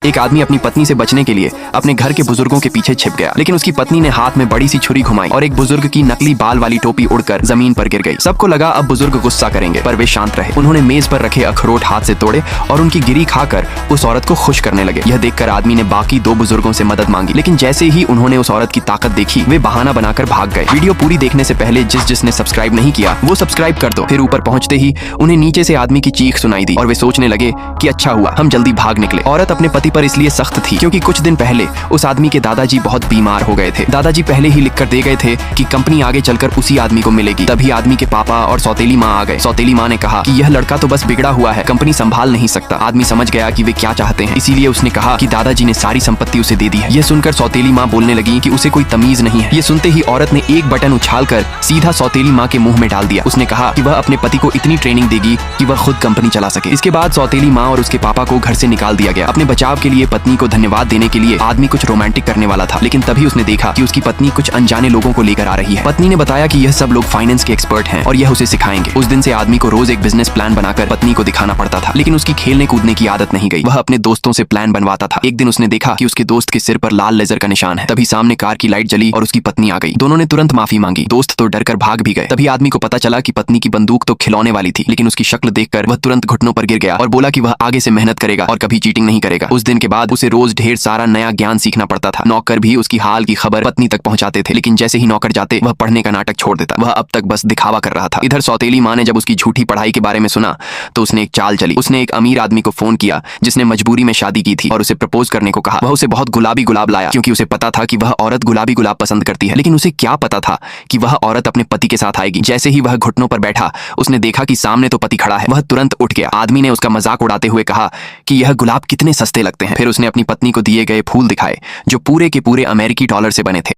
एक आदमी अपनी पत्नी से बचने के लिए अपने घर के बुजुर्गों के पीछे छिप गया, लेकिन उसकी पत्नी ने हाथ में बड़ी सी छुरी घुमाई और एक बुजुर्ग की नकली बाल वाली टोपी उड़कर जमीन पर गिर गई। सबको लगा अब बुजुर्ग गुस्सा करेंगे, पर वे शांत रहे। उन्होंने मेज पर रखे अखरोट हाथ से तोड़े और उनकी गिरी खाकर उस औरत को खुश करने लगे। यह देखकर आदमी ने बाकी दो बुजुर्गों से मदद मांगी, लेकिन जैसे ही उन्होंने उस औरत की ताकत देखी, वे बहाना बनाकर भाग गए। वीडियो पूरी देखने से पहले जिसने सब्सक्राइब नहीं किया वो सब्सक्राइब कर दो। फिर ऊपर पहुंचते ही उन्हें नीचे से आदमी की चीख सुनाई दी और वे सोचने लगे कि अच्छा हुआ हम जल्दी भाग निकले। औरत अपने पति पर इसलिए सख्त थी क्योंकि कुछ दिन पहले उस आदमी के दादाजी बहुत बीमार हो गए थे। दादाजी पहले ही लिखकर दे गए थे कि कंपनी आगे चलकर उसी आदमी को मिलेगी। तभी आदमी के पापा और सौतेली माँ आ गए। सौतेली माँ ने कहा कि यह लड़का तो बस बिगड़ा हुआ है, कंपनी संभाल नहीं सकता। आदमी समझ गया कि वे क्या चाहते हैं, इसीलिए उसने कहा कि दादाजी ने सारी संपत्ति उसे दे दी है। यह सुनकर सौतेली माँ बोलने लगी कि उसे कोई तमीज नहीं है। ये सुनते ही औरत ने एक बटन उछालकर सीधा सौतेली माँ के मुंह में डाल दिया। उसने कहा कि वह अपने पति को इतनी ट्रेनिंग देगी कि वह खुद कंपनी चला सके। इसके बाद सौतेली माँ और उसके पापा को घर से निकाल दिया गया। अपने बचाव के लिए पत्नी को धन्यवाद देने के लिए आदमी कुछ रोमांटिक करने वाला था, लेकिन तभी उसने देखा कि उसकी पत्नी कुछ अनजाने लोगों को लेकर आ रही है। पत्नी ने बताया कि यह सब लोग फाइनेंस के एक्सपर्ट हैं और यह उसे सिखाएंगे। उस दिन से आदमी को रोज एक बिजनेस प्लान बनाकर पत्नी को दिखाना पड़ता था, लेकिन उसकी खेलने कूदने की आदत नहीं गई। वह अपने दोस्तों से प्लान बनवाता था। एक दिन उसने देखा कि उसके दोस्त के सिर पर लाल लेजर का निशान है। तभी सामने कार की लाइट जली और उसकी पत्नी आ गई। दोनों ने तुरंत माफी मांगी। दोस्त तो डरकर भाग भी गए। तभी आदमी को पता चला कि पत्नी की बंदूक तो खिलौने वाली थी, लेकिन उसकी शक्ल देखकर वह तुरंत घुटनों पर गिर गया और बोला कि वह आगे से मेहनत करेगा और कभी चीटिंग नहीं करेगा। उस दिन के बाद उसे रोज ढेर सारा नया ज्ञान सीखना पड़ता था। नौकर भी उसकी हाल की खबर पत्नी तक पहुंचाते थे, लेकिन जैसे ही नौकर जाते वह पढ़ने का नाटक छोड़ देता। वह अब तक बस दिखावा कर रहा था। इधर सौतेली माँ ने जब उसकी झूठी पढ़ाई के बारे में सुना तो उसने एक चाल चली। उसने एक अमीर आदमी को फोन किया जिसने मजबूरी में शादी की थी और उसे प्रपोज करने को कहा। वह उसे बहुत गुलाबी गुलाब लाया क्योंकि उसे पता था कि वह औरत गुलाबी गुलाब पसंद करती है, लेकिन उसे क्या पता था कि वह औरत अपने पति के साथ आएगी। जैसे ही वह घुटनों पर बैठा उसने देखा कि सामने तो पति खड़ा है। वह तुरंत उठ गया। आदमी ने उसका मजाक उड़ाते हुए कहा कि यह गुलाब कितने सस्ते लगते हैं। फिर उसने अपनी पत्नी को दिए गए फूल दिखाए जो पूरे के पूरे अमेरिकी डॉलर से बने थे।